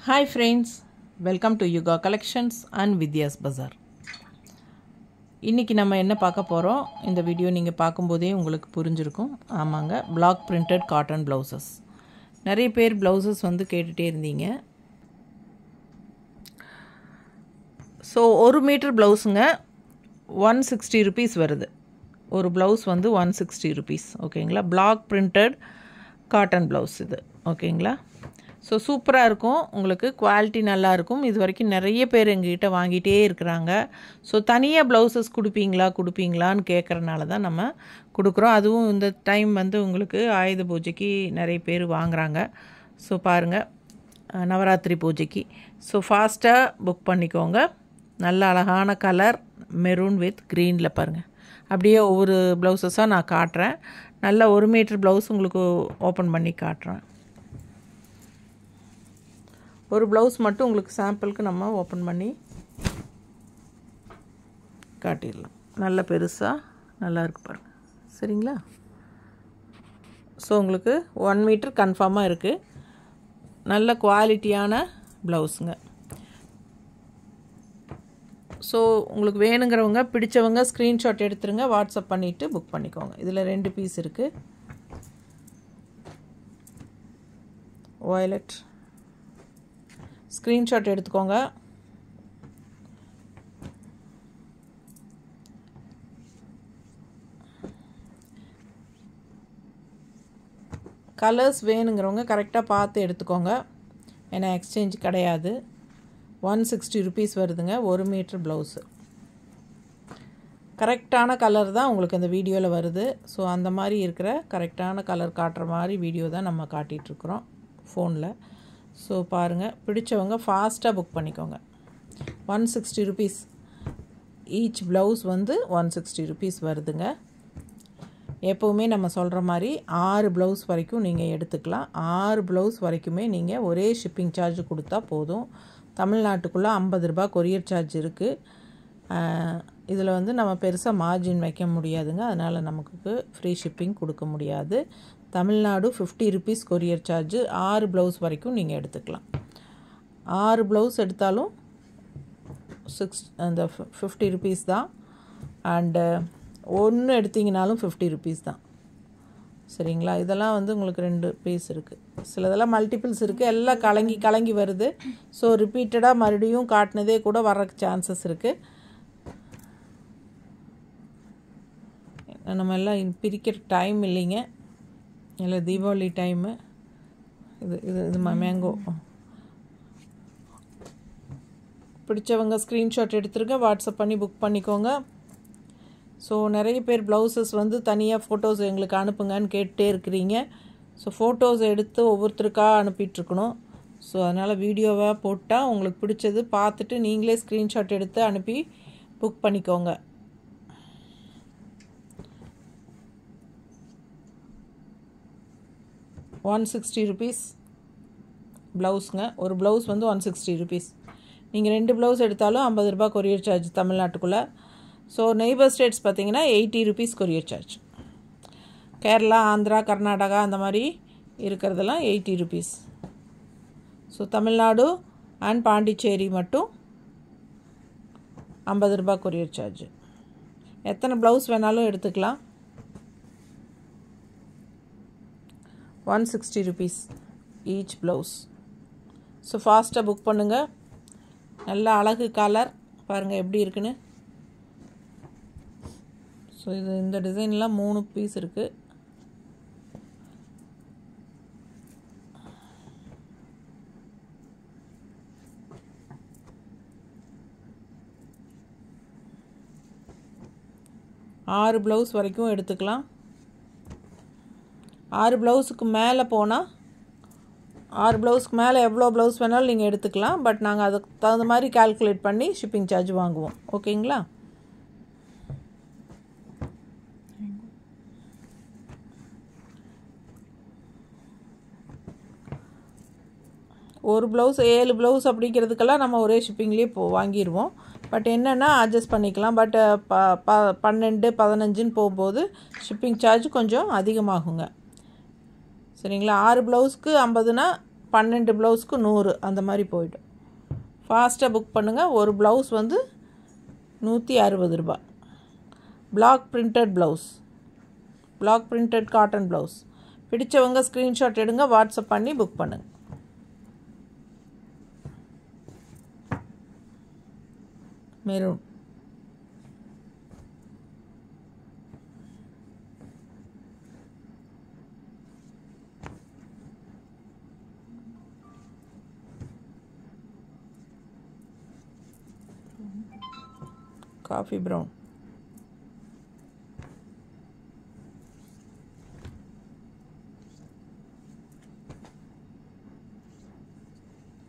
Hi friends, welcome to Yuga Collections and Vidya's Bazaar. இன்னைக்கு நம்ம என்ன பார்க்க போறோம் இந்த வீடியோ நீங்க பாக்கும்போதே உங்களுக்கு புரிஞ்சிருக்கும். ஆமாங்க, block printed cotton blouses. நிறைய பேர் blouses வந்து கேட்டுட்டே இருந்தீங்க. So 1 மீட்டர் ப்ளவுஸ்ங்க 160 rupees வருது. ஒரு ப்ளவுஸ் வந்து 160 rupees. ஓகேங்களா? block printed cotton blouse இது. ஓகேங்களா? ஸோ சூப்பராக இருக்கும், உங்களுக்கு குவாலிட்டி நல்லா இருக்கும். இது வரைக்கும் நிறைய பேர் எங்ககிட்ட வாங்கிட்டே இருக்கிறாங்க. ஸோ தனியாக ப்ளவுசஸ் கொடுப்பீங்களான்னு கேட்குறனால தான் நம்ம கொடுக்குறோம். அதுவும் இந்த டைம் வந்து உங்களுக்கு ஆயுத பூஜைக்கு நிறைய பேர் வாங்குகிறாங்க. ஸோ பாருங்கள், நவராத்திரி பூஜைக்கு. ஸோ ஃபாஸ்ட்டாக புக் பண்ணிக்கோங்க. நல்ல அழகான கலர் மெரூன் வித் க்ரீனில் பாருங்கள். அப்படியே ஒவ்வொரு ப்ளவுஸஸாக நான் காட்டுறேன். நல்ல 1 மீட்டர் ப்ளவுஸ் உங்களுக்கு ஓப்பன் பண்ணி காட்டுறேன். ஒரு ப்ளவுஸ் மட்டும் உங்களுக்கு சாம்பிளுக்கு நம்ம ஓப்பன் பண்ணி காட்டிடலாம். நல்ல பெருசாக நல்லா இருக்கு பாருங்கள். சரிங்களா? ஸோ உங்களுக்கு 1 மீட்டர் கன்ஃபார்மாக இருக்குது. நல்ல குவாலிட்டியான ப்ளவுஸுங்க. ஸோ உங்களுக்கு வேணுங்கிறவங்க பிடிச்சவங்க ஸ்க்ரீன்ஷாட் எடுத்துருங்க, வாட்ஸ்அப் பண்ணிவிட்டு புக் பண்ணிக்கோங்க. இதில் 2 பீஸ் இருக்குது. வயலட் ஸ்க்ரீன்ஷாட் எடுத்துக்கோங்க. கலர்ஸ் வேணுங்கிறவங்க கரெக்டாக பார்த்து எடுத்துக்கோங்க, ஏன்னா எக்ஸ்சேஞ்ச் கிடையாது. 160 rupees வருதுங்க 1 மீட்டர் ப்ளவுஸு. கரெக்டான கலர் தான் உங்களுக்கு அந்த வீடியோவில் வருது. ஸோ அந்த மாதிரி இருக்கிற கரெக்டான கலர் காட்டுற மாதிரி வீடியோ தான் நம்ம காட்டிகிட்ருக்குறோம் ஃபோனில். ஸோ பாருங்கள், பிடிச்சவங்க ஃபாஸ்ட்டாக புக் பண்ணிக்கோங்க. 160 rupees ஈச் ப்ளவுஸ் வந்து 160 rupees வருதுங்க. எப்போவுமே நம்ம சொல்கிற மாதிரி 6 ப்ளவுஸ் வரைக்கும் நீங்கள் எடுத்துக்கலாம். 6 ப்ளவுஸ் வரைக்குமே நீங்கள் ஒரே ஷிப்பிங் சார்ஜ் கொடுத்தா போதும். தமிழ்நாட்டுக்குள்ளே 50 ரூபாய் கொரியர் சார்ஜ் இருக்குது. இதில் வந்து நம்ம பெருசாக மார்ஜின் வைக்க முடியாதுங்க, அதனால் நமக்கு ஃப்ரீ ஷிப்பிங் கொடுக்க முடியாது. Tamil Nadu 50 rupees courier charge. 6 blouse வரைக்கும் நீங்கள் எடுத்துக்கலாம். 6 ப்ளவுஸ் எடுத்தாலும் அந்த 50 rupees தான். அண்டு ஒன்று எடுத்திங்கனாலும் 50 rupees தான். சரிங்களா? இதெல்லாம் வந்து உங்களுக்கு 2 பீஸ் இருக்குது. சிலதெல்லாம் மல்டிபிள்ஸ் இருக்குது. எல்லாம் கலங்கி வருது. ஸோ ரிப்பீட்டடாக மறுபடியும் காட்டினதே கூட வர்றதுக்கு சான்சஸ் இருக்குது. நம்ம எல்லாம் பிரிக்கிற டைம் இல்லைங்க, இல்லை தீபாவளி டைமு. இது மேங்கோ. பிடிச்சவங்க ஸ்க்ரீன்ஷாட் எடுத்துருங்க, வாட்ஸ்அப் பண்ணி புக் பண்ணிக்கோங்க. ஸோ நிறைய பேர் ப்ளவுசஸ் வந்து தனியாக ஃபோட்டோஸ் எங்களுக்கு அனுப்புங்கன்னு கேட்டுகிட்டே இருக்கிறீங்க. ஸோ ஃபோட்டோஸ் எடுத்து ஒவ்வொருத்தருக்காக அனுப்பிட்டுருக்கணும். ஸோ அதனால் வீடியோவாக போட்டால் உங்களுக்கு பிடிச்சது பார்த்துட்டு நீங்களே ஸ்க்ரீன்ஷாட் எடுத்து அனுப்பி புக் பண்ணிக்கோங்க. ₹160 ப்ளவுஸுங்க. ஒரு ப்ளவுஸ் வந்து 160 rupees. நீங்கள் 2 ப்ளவுஸ் எடுத்தாலும் 50 ரூபாய் கொரியர் சார்ஜ் தமிழ்நாட்டுக்குள்ளே. ஸோ நெய்பர் ஸ்டேட்ஸ் பார்த்தீங்கன்னா 80 rupees courier charge. Kerala, Andhra, Karnataka அந்த மாதிரி இருக்கிறதெல்லாம் 80 rupees. So Tamil Nadu and Pondicherry மட்டும் 50 ரூபாய் கொரியர் சார்ஜ். எத்தனை ப்ளவுஸ் வேணாலும் எடுத்துக்கலாம். 160 rupees ஈச் ப்ளவுஸ். ஸோ ஃபாஸ்ட்டாக புக் பண்ணுங்கள். நல்ல அழகு கலர் பாருங்கள் எப்படி இருக்குன்னு. ஸோ இந்த டிசைன்லாம் 3 பீஸ் இருக்குது. ஆறு ப்ளவுஸ் வரைக்கும் எடுத்துக்கலாம். 6 ப்ளவுஸுக்கு மேலே போனால் 6 ப்ளவுஸ்க்கு மேலே எவ்வளோ ப்ளவுஸ் வேணாலும் நீங்கள் எடுத்துக்கலாம். பட் நாங்கள் அதுக்கு தகுந்த மாதிரி கால்குலேட் பண்ணி ஷிப்பிங் சார்ஜ் வாங்குவோம். ஓகேங்களா? ஒரு ப்ளவுஸ் 7 ப்ளவுஸ் அப்படிங்கிறதுக்கெல்லாம் நம்ம ஒரே ஷிப்பிங்லேயே வாங்கிடுவோம். பட் என்னென்னா அட்ஜஸ்ட் பண்ணிக்கலாம். பட் 12, 15ன்னு போகும்போது ஷிப்பிங் சார்ஜ் கொஞ்சம் அதிகமாகுங்க. சரிங்களா? 6 ப்ளவுஸ்க்கு 50னா 12 ப்ளவுஸ்க்கு 100 அந்த மாதிரி போய்டும். ஃபாஸ்ட்டாக புக் பண்ணுங்கள். ஒரு ப்ளவுஸ் வந்து 160 ரூபா. Black printed blouse, black printed cotton blouse. பிடிச்சவங்க ஸ்க்ரீன்ஷாட் எடுங்க, வாட்ஸ்அப் பண்ணி புக் பண்ணுங்கள். மெரூன், காஃபி ப்ரௌன்,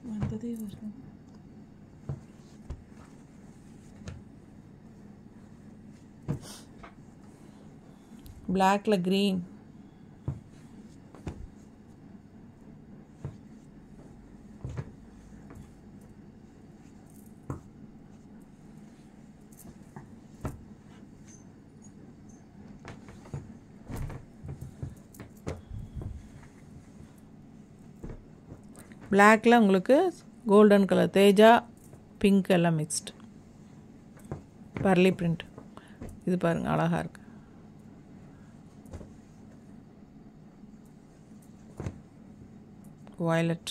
வந்ததே வரும். பிளாக்ல க்ரீன், பிளாக்ல உங்களுக்கு கோல்டன் கலர், தேஜா பிங்க் எல்லாம் மிக்ஸ்டு. பர்லி பிரிண்ட். இது பாருங்கள், அழகாக இருக்குது. வயலட்,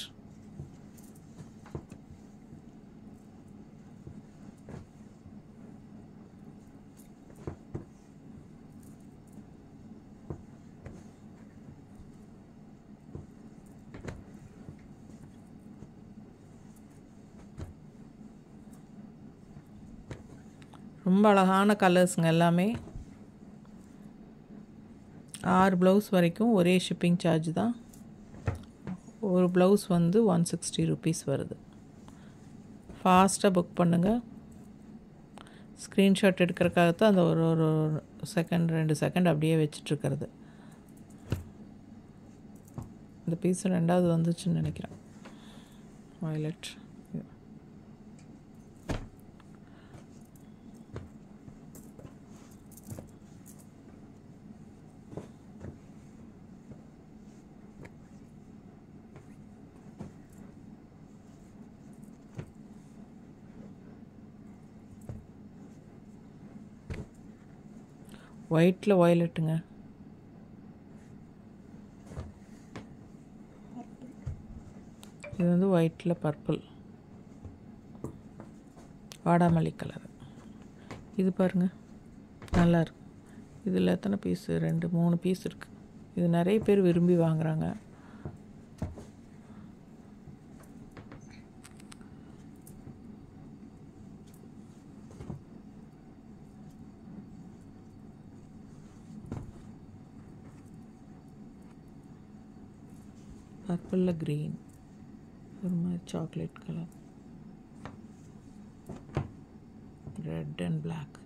ரொம்ப அழகான கலர்ஸுங்க எல்லாமே. 6 ப்ளவுஸ் வரைக்கும் ஒரே ஷிப்பிங் சார்ஜ் தான். ஒரு ப்ளவுஸ் வந்து 160 ருபீஸ் வருது. ஃபாஸ்ட்டாக புக் பண்ணுங்கள். ஸ்க்ரீன்ஷாட் எடுக்கிறதுக்காகத்தான் அந்த ஒரு செகண்ட் 2 செகண்ட் அப்படியே வச்சிட்ருக்கிறது. இந்த பீஸ் 2வது வந்துச்சுன்னு நினைக்கிறேன். வயலட், ஒயிட்டில் வயலட்டுங்க. இது வந்து ஒயிட்டில் பர்பிள், வாடாமல்லி கலர். இது பாருங்கள், நல்லாயிருக்கு. இதில் எத்தனை பீஸு? 2 3 பீஸ் இருக்குது. இது நிறைய பேர் விரும்பி வாங்குகிறாங்க. பர்பிளில் க்ரீன், ஒரு மாதிரி chocolate colour, red and black.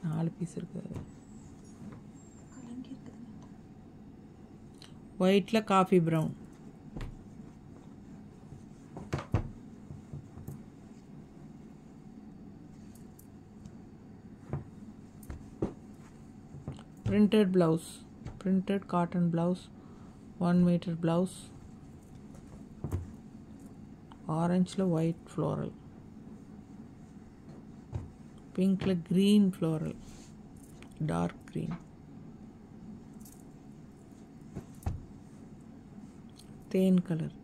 நாலு பீஸ் இருக்குது. ஒயிட்டில் coffee brown, printed blouse, printed cotton blouse, 1 meter blouse, orange la white floral, pink la green floral, dark green, தேன் கலர்.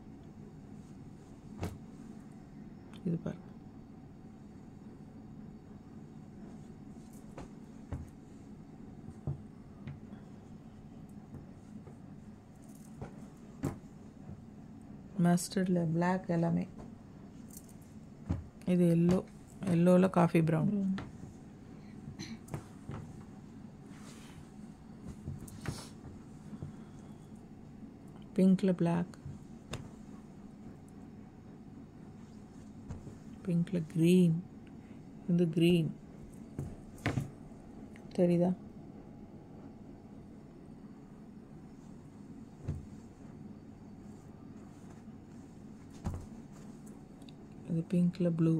இது பாரு, மஸ்டர்டில் பிளாக் எல்லாமே. இது எல்லோ, எல்லோவில் காஃபி ப்ரௌன், பிங்க்கில் பிளாக், பிங்க்கில் க்ரீன். இது க்ரீன் தெரியுதா? இது பிங்க்கில் ப்ளூ,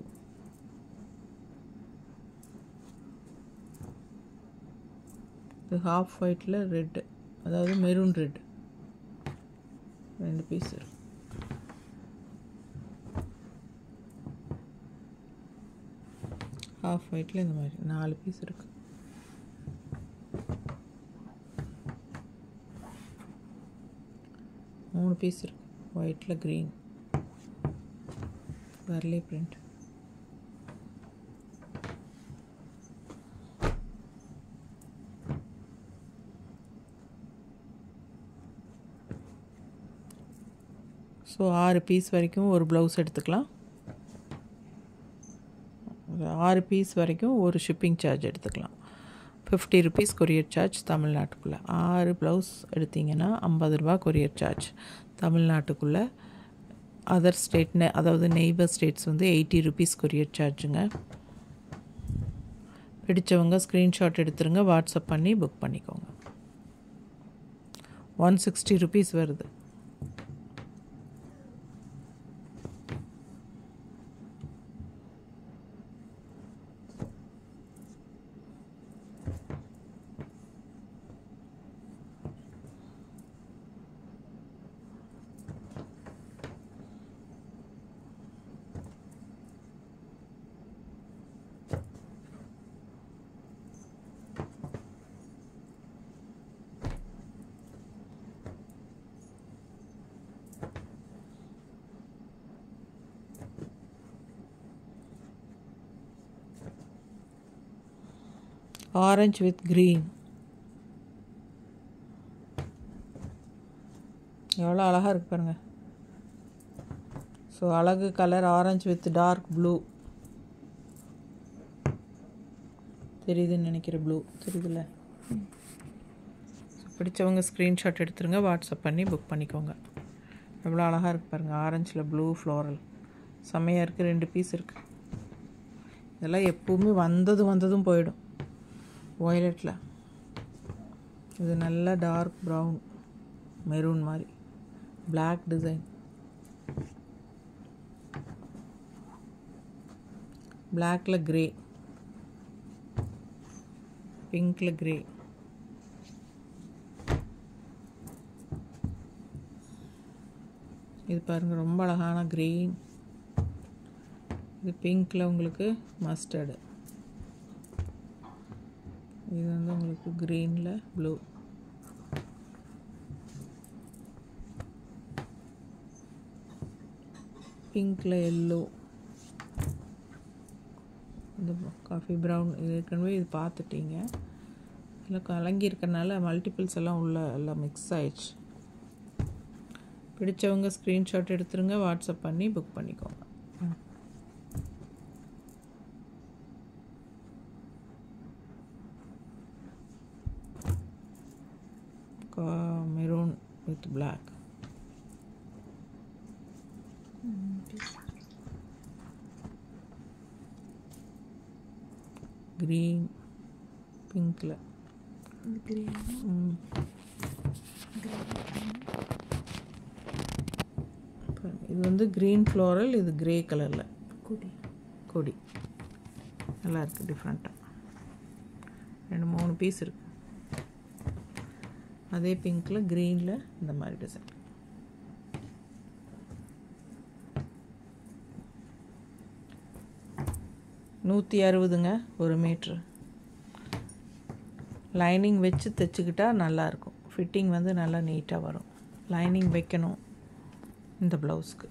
இது ஹாஃப் ஒயிட்டில் ரெட்டு, அதாவது மெரூன் ரெட் 2 பீஸ் இருக்குது. ஹாஃப் ஒயிட்டில் இந்த மாதிரி 4 பீஸ் இருக்குது. மூணு பீஸ் இருக்குது. ஒயிட்டில் க்ரீன் வரலே பிரிண்ட். ஸோ 6 பீஸ் வரைக்கும் ஒரு ப்ளவுஸ் எடுத்துக்கலாம். 6 பீஸ் வரைக்கும் ஒரு ஷிப்பிங் சார்ஜ் எடுத்துக்கலாம். 50 ருபீஸ் கொரியர் சார்ஜ் தமிழ்நாட்டுக்குள்ளே. 6 ப்ளவுஸ் எடுத்திங்கன்னா 50 ரூபா கொரியர் சார்ஜ் தமிழ்நாட்டுக்குள்ளே. அதர் ஸ்டேட்னு, அதாவது நெய்பர் ஸ்டேட்ஸ் வந்து 80 ருபீஸ் கொரியர் சார்ஜுங்க. பிடிச்சவங்க ஸ்க்ரீன்ஷாட் எடுத்துருங்க, வாட்ஸ்அப் பண்ணி புக் பண்ணிக்கோங்க. 160 ருபீஸ் வருது. ஆரஞ்சு வித் க்ரீன் எவ்வளோ அழகாக இருக்கு பாருங்கள். ஸோ அழகு colour orange with dark blue தெரியுதுன்னு நினைக்கிற ப்ளூ தெரியுதுல்ல. ஸோ பிடிச்சவங்க ஸ்க்ரீன்ஷாட் எடுத்துருங்க, வாட்ஸ்அப் பண்ணி புக் பண்ணிக்கோங்க. எவ்வளோ அழகாக இருக்குது பாருங்கள். ஆரஞ்சில் ப்ளூ ஃப்ளோரல் செம்மையாக இருக்குது. 2 பீஸ் இருக்குது. இதெல்லாம் எப்போவுமே வந்ததும் போயிடும். வயலட்டில் இது நல்ல டார்க் ப்ரௌன் மெரூன் மாதிரி பிளாக் டிசைன். பிளாக்கில் க்ரே, பிங்க்கில் க்ரே. இது பாருங்கள் ரொம்ப அழகான க்ரீன். இது பிங்க்கில் உங்களுக்கு மஸ்டர்டு. இது வந்து உங்களுக்கு க்ரீனில் ப்ளூ. பிங்க்கில் எல்லோ. இது காஃபி ப்ரௌன். இது ஏற்கனவே இது பார்த்துட்டீங்க. இதில் கலங்கியிருக்கனால மல்டிபிள்ஸ் எல்லாம் எல்லாம் மிக்ஸ் ஆயிடுச்சு. பிடிச்சவங்க ஸ்க்ரீன்ஷாட் எடுத்துருங்க, வாட்ஸ்அப் பண்ணி புக் பண்ணிக்கோங்க. Maroon with black. Green, pink. Green. இது வந்து green floral, இது grey கலரில் கொடி. நல்லா இருக்குது, டிஃப்ரெண்ட்டாக. 2-3 பீஸ் இருக்குது. அதே பிங்க்கில் க்ரீனில் இந்த மாதிரி டிசைன். $160ங்க ஒரு மீட்ரு. லைனிங் வச்சு தைச்சிக்கிட்டா நல்லாயிருக்கும். ஃபிட்டிங் வந்து நல்லா நீட்டாக வரும். லைனிங் வைக்கணும் இந்த ப்ளவுஸ்க்கு.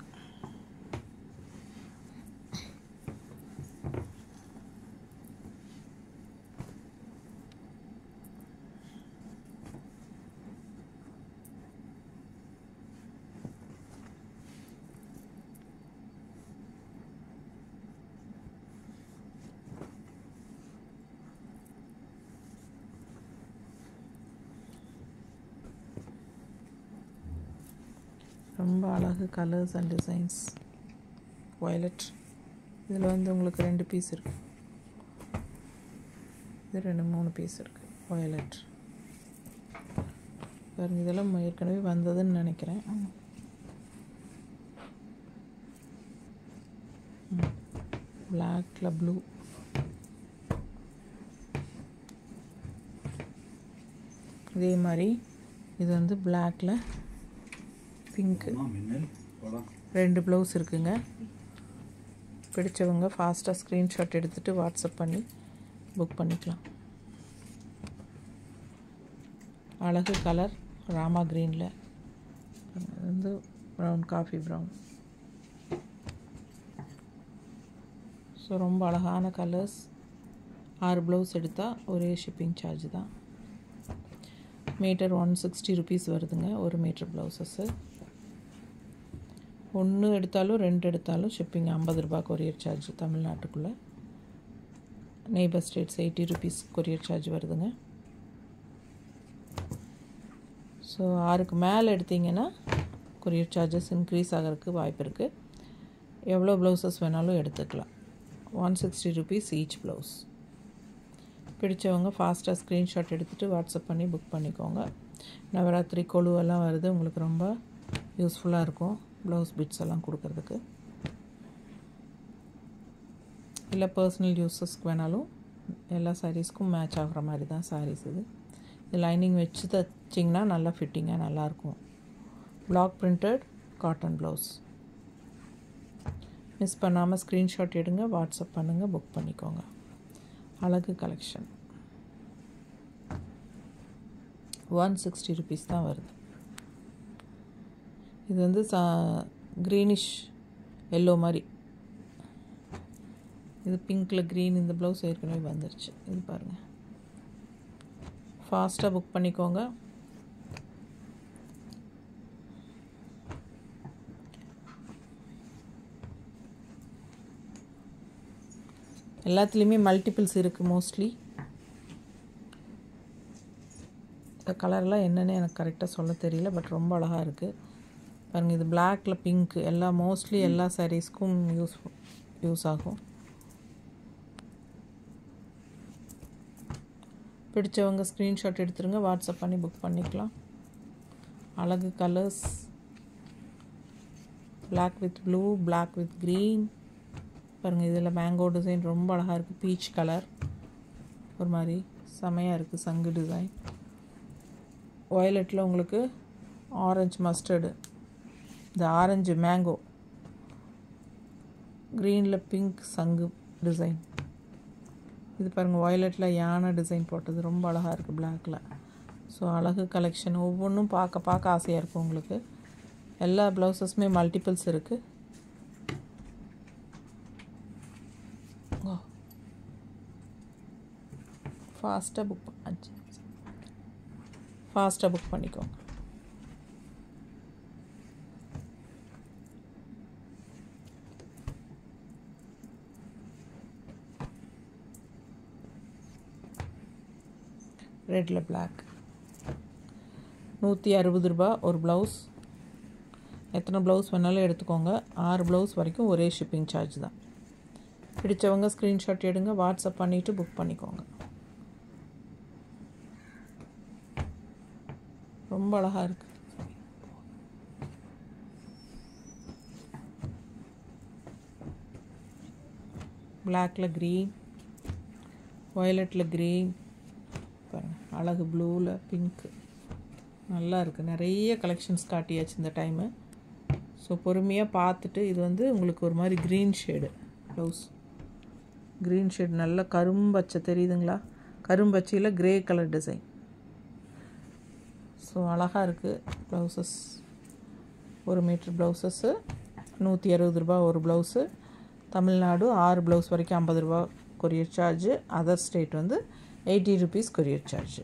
ரொம்ப அழகு கலர்ஸ் அண்ட் டிசைன்ஸ். வயலட். இதில் வந்து உங்களுக்கு 2 பீஸ் இருக்குது. இது 2-3 பீஸ் இருக்குது. வயலட் பாருங்க. இதெல்லாம் ஏற்கனவே வந்ததுன்னு நினைக்கிறேன். பிளாக்ல ப்ளூ. இதே மாதிரி இது வந்து பிளாக்கில் பிங்க்கு 2 ப்ளவுஸ் இருக்குங்க. பிடிச்சவங்க ஃபாஸ்ட்டாக ஸ்க்ரீன்ஷாட் எடுத்துகிட்டு வாட்ஸ்அப் பண்ணி புக் பண்ணிக்கலாம். அழகு கலர் ராமா க்ரீனில், அது வந்து ப்ரௌன், காஃபி ப்ரௌன். ஸோ ரொம்ப அழகான கலர்ஸ். 6 ப்ளவுஸ் எடுத்தால் ஒரே ஷிப்பிங் சார்ஜ் தான். மீட்டர் 160 ருபீஸ் வருதுங்க ஒரு மீட்டர் ப்ளவுஸஸ்ஸு. 1 எடுத்தாலும் 2 எடுத்தாலும் ஷிப்பிங் 50 ரூபா கொரியர் சார்ஜ் தமிழ்நாட்டுக்குள்ளே. Neighbour states 80 rupees courier charge வருதுங்க. ஸோ 6க்கு மேலே எடுத்திங்கன்னா கொரியர் சார்ஜஸ் இன்க்ரீஸ் ஆகிறதுக்கு வாய்ப்பு இருக்குது. எவ்வளோ ப்ளவுசஸ் வேணாலும் எடுத்துக்கலாம். 160 ருபீஸ் ஈச் ப்ளவுஸ். பிடிச்சவங்க ஃபாஸ்ட்டாக ஸ்க்ரீன்ஷாட் எடுத்துகிட்டு வாட்ஸ்அப் பண்ணி புக் பண்ணிக்கோங்க. நவராத்திரி கொலுவெல்லாம் வருது, உங்களுக்கு ரொம்ப யூஸ்ஃபுல்லாக இருக்கும் ப்ளவுஸ் பிட்ஸ் எல்லாம் கொடுக்கறதுக்கு. இல்லை பர்சனல் யூஸஸ்க்கு வேணாலும் எல்லா சாரீஸ்க்கும் மேட்ச் ஆகிற மாதிரி தான் சாரீஸ் இது. லைனிங் வச்சு தைச்சிங்கன்னா நல்லா ஃபிட்டிங்காக நல்லாயிருக்கும். Black printed cotton blouse. Miss பண்ணாமல் ஸ்க்ரீன்ஷாட் எடுங்க, வாட்ஸ்அப் பண்ணுங்கள், புக் பண்ணிக்கோங்க. அழகு கலெக்ஷன் 160 ருபீஸ் தான் வருது. இது வந்து க்ரீனிஷ் எல்லோ மாதிரி, இது பிங்க்கில் க்ரீன். இந்த ப்ளவுஸ் ஏற்கனவே வந்துருச்சு. இது பாருங்கள், ஃபாஸ்ட்டாக புக் பண்ணிக்கோங்க. எல்லாத்துலேயுமே மல்டிபிள்ஸ் இருக்குது மோஸ்ட்லி. இந்த கலர்லாம் என்னென்னு எனக்கு கரெக்டாக சொல்ல தெரியல, பட் ரொம்ப அழகாக இருக்குது பாருங்கள். இது பிளாக்கில் பிங்க்கு, மோஸ்ட்லி எல்லா சாரீஸ்க்கும் யூஸ் ஆகும். பிடிச்சவங்க ஸ்க்ரீன்ஷாட் எடுத்துருங்க, வாட்ஸ்அப் பண்ணி புக் பண்ணிக்கலாம். அழகு colours, black with blue, black with green பாருங்கள். இதில் மேங்கோ டிசைன் ரொம்ப அழகாக இருக்குது. பீச் கலர் ஒரு மாதிரி செமையாக இருக்குது. சங்கு டிசைன். வயலட்டில் உங்களுக்கு ஆரஞ்சு மஸ்டர்டு, இந்த ஆரஞ்சு மேங்கோ, க்ரீனில் பிங்க் சங்கு டிசைன். இது பாருங்கள், வயலட்டில் யானை டிசைன் போட்டது ரொம்ப அழகாக இருக்குது பிளாக்கில். ஸோ அழகு கலெக்ஷன் ஒவ்வொன்றும் பார்க்க ஆசையாக இருக்கும் உங்களுக்கு. எல்லா ப்ளவுஸஸுமே மல்டிபிள்ஸ் இருக்குது. ஃபாஸ்ட்டாக புக் பண்ணிக்கோங்க. ரெட்டில் பிளாக் 160 ரூபா ஒரு ப்ளவுஸ். எத்தனை ப்ளவுஸ் வேணாலும் எடுத்துக்கோங்க. 6 ப்ளவுஸ் வரைக்கும் ஒரே ஷிப்பிங் சார்ஜ் தான். பிடிச்சவங்க ஸ்க்ரீன்ஷாட் எடுங்க, வாட்ஸ்அப் பண்ணிவிட்டு புக் பண்ணிக்கோங்க. ரொம்ப அழகாக இருக்குது. பிளாக்கில் க்ரீன், வயலட்டில் க்ரீன் பாருங்கள், அழகு ப்ளூவில் பிங்க்கு நல்லா இருக்குது. நிறைய கலெக்ஷன்ஸ் காட்டியாச்சு இந்த டைமு. ஸோ பொறுமையாக பார்த்துட்டு, இது வந்து உங்களுக்கு ஒரு மாதிரி green shade blouse. Green shade நல்ல கரும்பச்சை தெரியுதுங்களா? கரும்பச்சையில் க்ரே கலர் டிசைன். ஸோ அழகாக இருக்குது ப்ளவுசஸ். 1 மீட்டர் ப்ளவுசஸ்ஸு 160 ரூபா ஒரு ப்ளவுஸு. தமிழ்நாடு 6 ப்ளவுஸ் வரைக்கும் 50 ரூபா கொரியர் சார்ஜு. அதர் ஸ்டேட் வந்து 80 ருபீஸ் கொரியர் சார்ஜ்.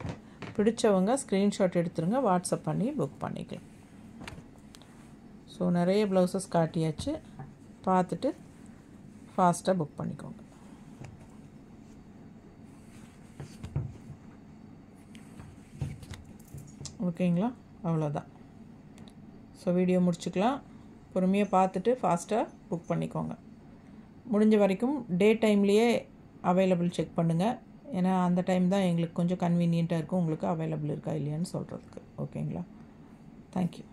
பிடிச்சவங்க ஸ்க்ரீன்ஷாட் எடுத்துருங்க, வாட்ஸ்அப் பண்ணி புக் பண்ணிக்கலாம். ஸோ நிறைய ப்ளவுசஸ் காட்டியாச்சு, பார்த்துட்டு ஃபாஸ்ட்டாக புக் பண்ணிக்கோங்க. ஓகேங்களா? அவ்வளோதான். ஸோ வீடியோ முடிச்சுக்கலாம். பொறுமையாக பார்த்துட்டு ஃபாஸ்ட்டாக புக் பண்ணிக்கோங்க. முடிஞ்ச வரைக்கும் டே டைம்லேயே அவைலபிள் செக் பண்ணுங்கள். ஏன்னா அந்த டைம் தான் எங்களுக்கு கொஞ்சம் கன்வீனியண்ட்டாக இருக்கும் உங்களுக்கு அவைலபிள் இருக்கா இல்லையான்னு சொல்கிறதுக்கு. ஓகேங்களா? தேங்க்யூ.